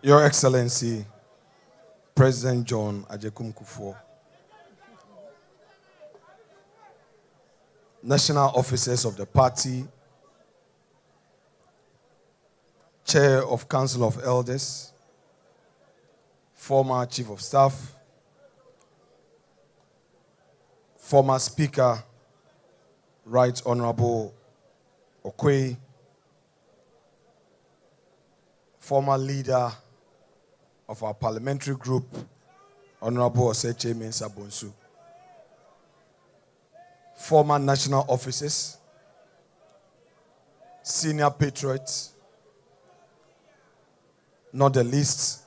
Your Excellency, President John Ajekum Kufuor, national officers of the party, Chair of Council of Elders, former Chief of Staff, former Speaker, Right Honorable Okwe, former leader of our parliamentary group, Honorable Oseche Mensah Bonsu, former national officers, senior patriots, not the least,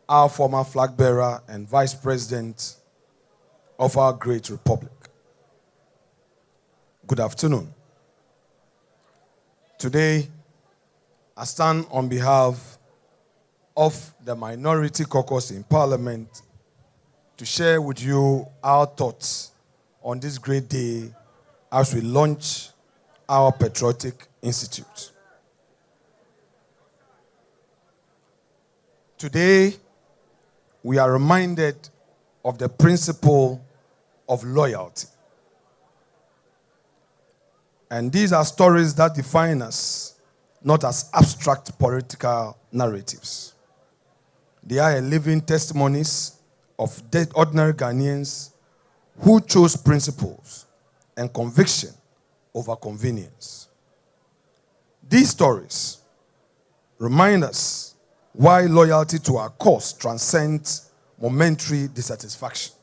our former flag bearer and vice president of our great republic. Good afternoon. Today, I stand on behalf of the minority caucus in Parliament to share with you our thoughts on this great day as we launch our Patriotic Institute. Today, we are reminded of the principle of loyalty. And these are stories that define us, not as abstract political narratives. They are living testimonies of ordinary Ghanaians who chose principles and conviction over convenience. These stories remind us why loyalty to our cause transcends momentary dissatisfaction.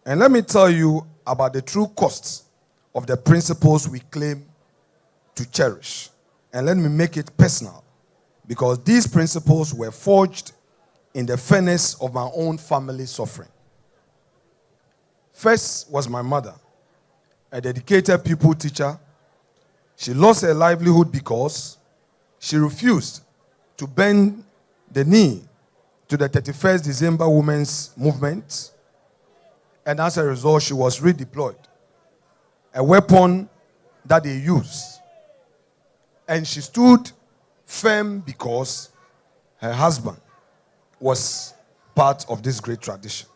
And let me tell you about the true costs of the principles we claim to cherish. And let me make it personal, because these principles were forged in the furnace of my own family suffering. First was my mother, a dedicated pupil teacher. She lost her livelihood because she refused to bend the knee to the 31st December Women's Movement, and as a result, she was redeployed, a weapon that they used. And she stood firm because her husband was part of this great tradition.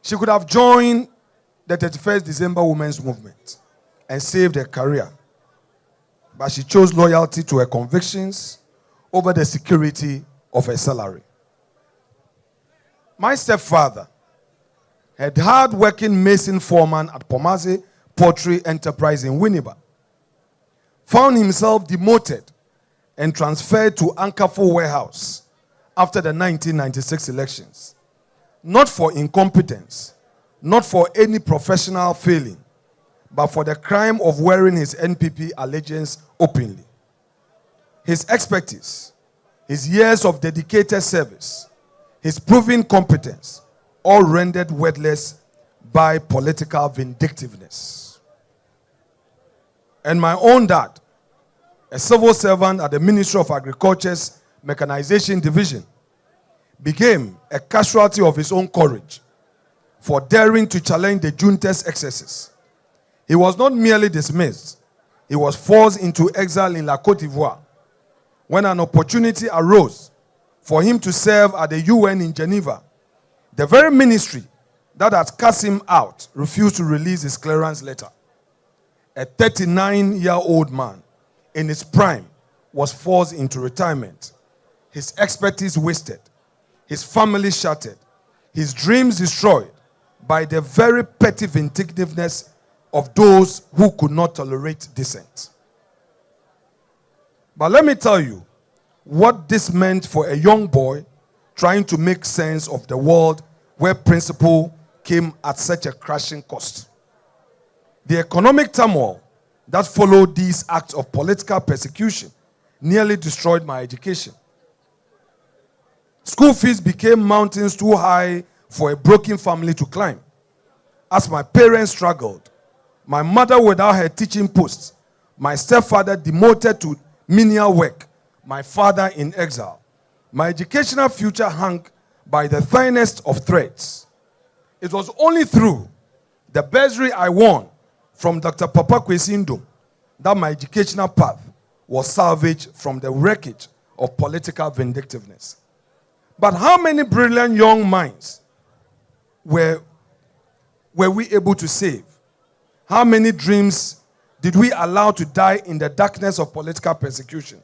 She could have joined the 31st December Women's Movement and saved her career, but she chose loyalty to her convictions over the security of her salary. My stepfather, a hard-working mason foreman at Pomase Pottery Enterprise in Winneba, found himself demoted and transferred to Ankerfo Warehouse after the 1996 elections. Not for incompetence, not for any professional failing, but for the crime of wearing his NPP allegiance openly. His expertise, his years of dedicated service, his proven competence, all rendered worthless by political vindictiveness. And my own dad, a civil servant at the Ministry of Agriculture's Mechanization Division, became a casualty of his own courage for daring to challenge the junta's excesses. He was not merely dismissed, he was forced into exile in La Côte d'Ivoire when an opportunity arose for him to serve at the UN in Geneva. The very ministry that had cast him out refused to release his clearance letter. A 39-year-old man in his prime was forced into retirement, his expertise wasted, his family shattered, his dreams destroyed by the very petty vindictiveness of those who could not tolerate dissent. But let me tell you what this meant for a young boy trying to make sense of the world where principle came at such a crashing cost. The economic turmoil that followed these acts of political persecution nearly destroyed my education. School fees became mountains too high for a broken family to climb. As my parents struggled, my mother without her teaching post, my stepfather demoted to menial work, my father in exile, my educational future hung by the thinnest of threads. It was only through the bursary I won from Dr. Papa Kwesi Ndom that my educational path was salvaged from the wreckage of political vindictiveness. But how many brilliant young minds were we able to save? How many dreams did we allow to die in the darkness of political persecution?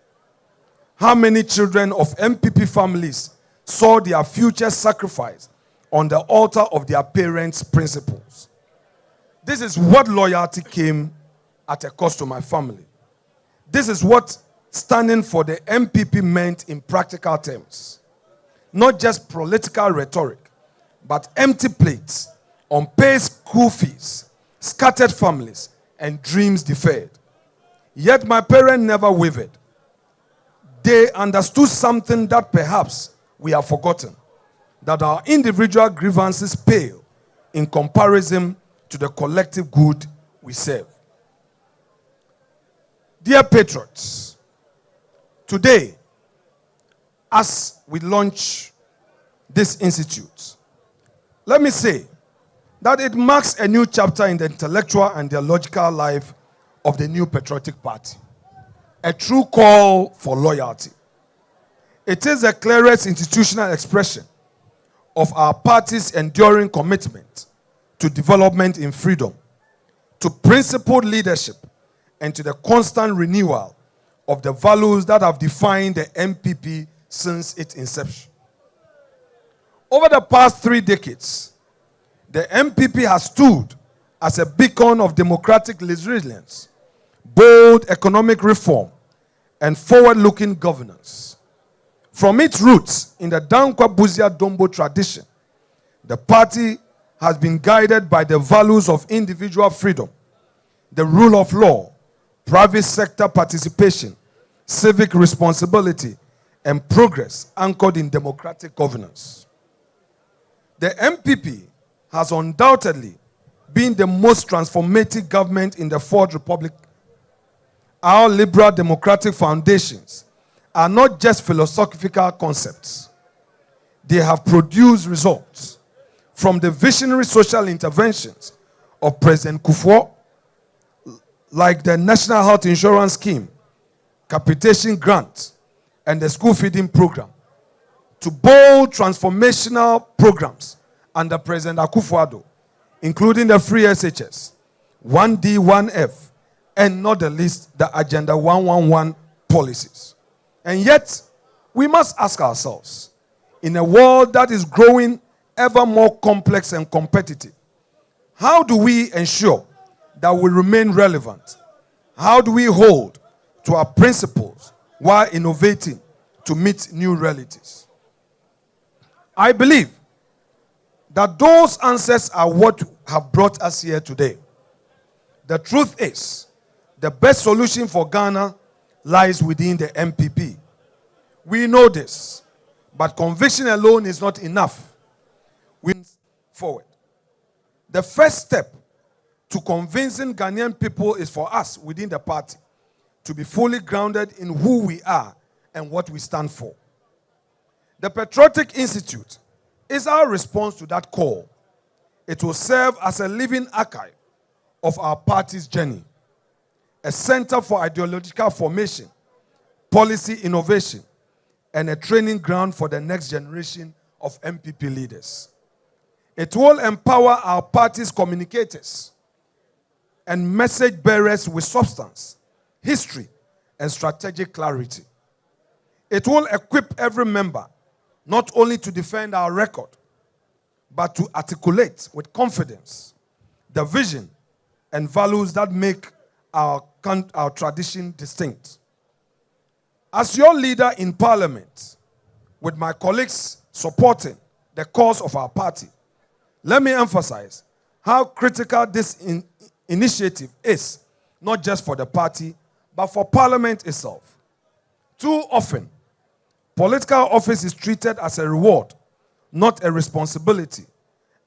How many children of NPP families saw their future sacrificed on the altar of their parents' principles? This is what loyalty came at a cost to my family. This is what standing for the NPP meant in practical terms. Not just political rhetoric, but empty plates, unpaid school fees, scattered families, and dreams deferred. Yet my parents never wavered. They understood something that perhaps we have forgotten, that our individual grievances pale in comparison to the collective good we serve. Dear patriots, today, as we launch this institute, let me say that it marks a new chapter in the intellectual and theological life of the new Patriotic Party, a true call for loyalty. It is the clearest institutional expression of our party's enduring commitment to development in freedom, to principled leadership, and to the constant renewal of the values that have defined the NPP since its inception. Over the past 3 decades, the NPP has stood as a beacon of democratic resilience, bold economic reform, and forward-looking governance. From its roots in the Dankwa Buzia Dombo tradition, the party has been guided by the values of individual freedom, the rule of law, private sector participation, civic responsibility, and progress anchored in democratic governance. The NPP has undoubtedly been the most transformative government in the Fourth Republic. Our liberal democratic foundations are not just philosophical concepts. They have produced results from the visionary social interventions of President Kufuor, like the National Health Insurance Scheme, capitation grant, and the school feeding program, to bold transformational programs under President Akufo-Addo, including the free SHS, 1D, 1F, and not the least, the Agenda 111 policies. And yet, we must ask ourselves, in a world that is growing ever more complex and competitive, how do we ensure that we remain relevant? How do we hold to our principles while innovating to meet new realities? I believe that those answers are what have brought us here today. The truth is, the best solution for Ghana lies within the NPP. We know this, but conviction alone is not enough. We move forward. The first step to convincing Ghanaian people is for us within the party to be fully grounded in who we are and what we stand for. The Patriotic Institute is our response to that call. It will serve as a living archive of our party's journey, a center for ideological formation, policy innovation, and a training ground for the next generation of NPP leaders. It will empower our party's communicators and message bearers with substance, history, and strategic clarity. It will equip every member not only to defend our record, but to articulate with confidence the vision and values that make our tradition distinct. As your leader in Parliament, with my colleagues supporting the cause of our party, let me emphasize how critical this initiative is, not just for the party, but for Parliament itself. Too often, political office is treated as a reward, not a responsibility.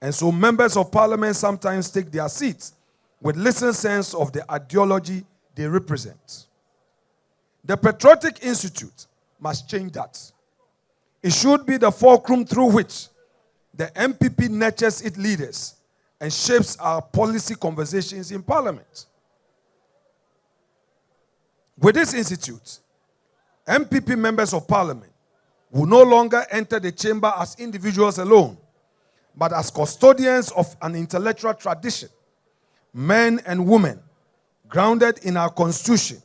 And so members of Parliament sometimes take their seats with little sense of the ideology they represent. The Patriotic Institute must change that. It should be the fulcrum through which the NPP nurtures its leaders and shapes our policy conversations in Parliament. With this institute, NPP members of parliament will no longer enter the chamber as individuals alone, but as custodians of an intellectual tradition, men and women grounded in our constitution,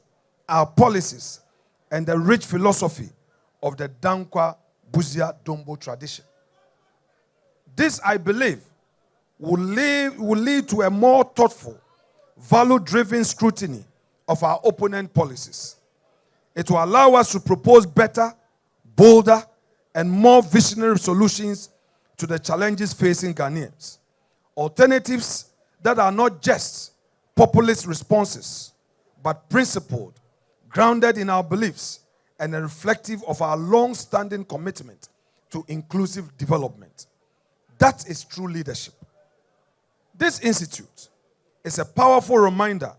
our policies, and the rich philosophy of the Dankwa Buzia Dombo tradition. This, I believe, will lead to a more thoughtful, value-driven scrutiny of our opponent policies. It will allow us to propose better, bolder, and more visionary solutions to the challenges facing Ghanaians. Alternatives that are not just populist responses, but principled, grounded in our beliefs, and reflective of our long-standing commitment to inclusive development. That is true leadership. This institute is a powerful reminder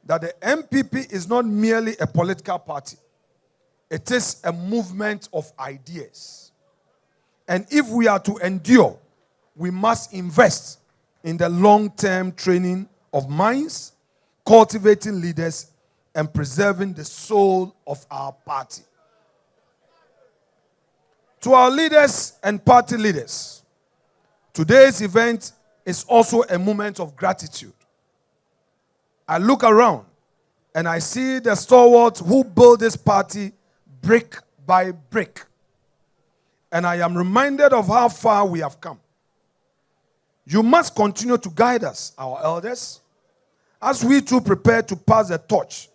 that the NPP is not merely a political party. It is a movement of ideas. And if we are to endure, we must invest in the long-term training of minds, cultivating leaders, and preserving the soul of our party. To our leaders and party leaders, today's event is also a moment of gratitude. I look around and I see the stalwarts who build this party brick by brick. And I am reminded of how far we have come. You must continue to guide us, our elders, as we too prepare to pass the torch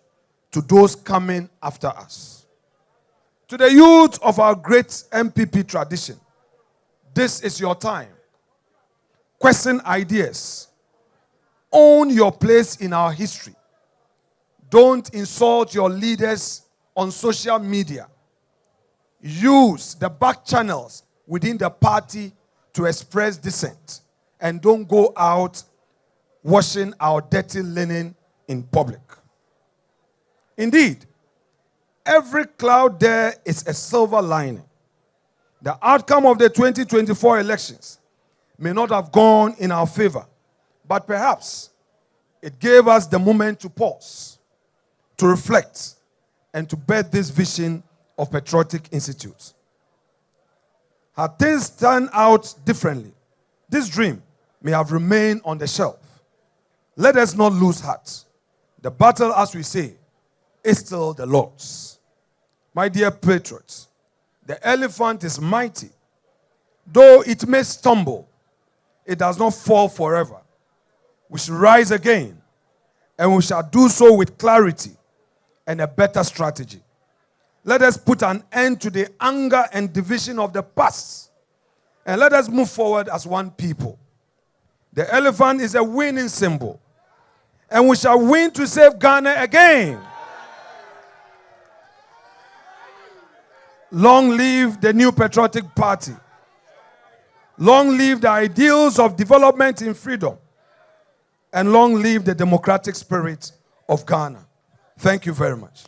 to those coming after us. To the youth of our great NPP tradition, this is your time. Question ideas. Own your place in our history. Don't insult your leaders on social media. Use the back channels within the party to express dissent. And don't go out washing our dirty linen in public. Indeed, every cloud there is a silver lining. The outcome of the 2024 elections may not have gone in our favor, but perhaps it gave us the moment to pause, to reflect, and to birth this vision of Patriotic Institute. Had things turned out differently, this dream may have remained on the shelf. Let us not lose heart. The battle, as we say, is still the Lord's. My dear patriots, the elephant is mighty. Though it may stumble, it does not fall forever. We shall rise again, and we shall do so with clarity and a better strategy. Let us put an end to the anger and division of the past, and let us move forward as one people. The elephant is a winning symbol, and we shall win to save Ghana again. Long live the new Patriotic Party. Long live the ideals of development in freedom. And long live the democratic spirit of Ghana. Thank you very much.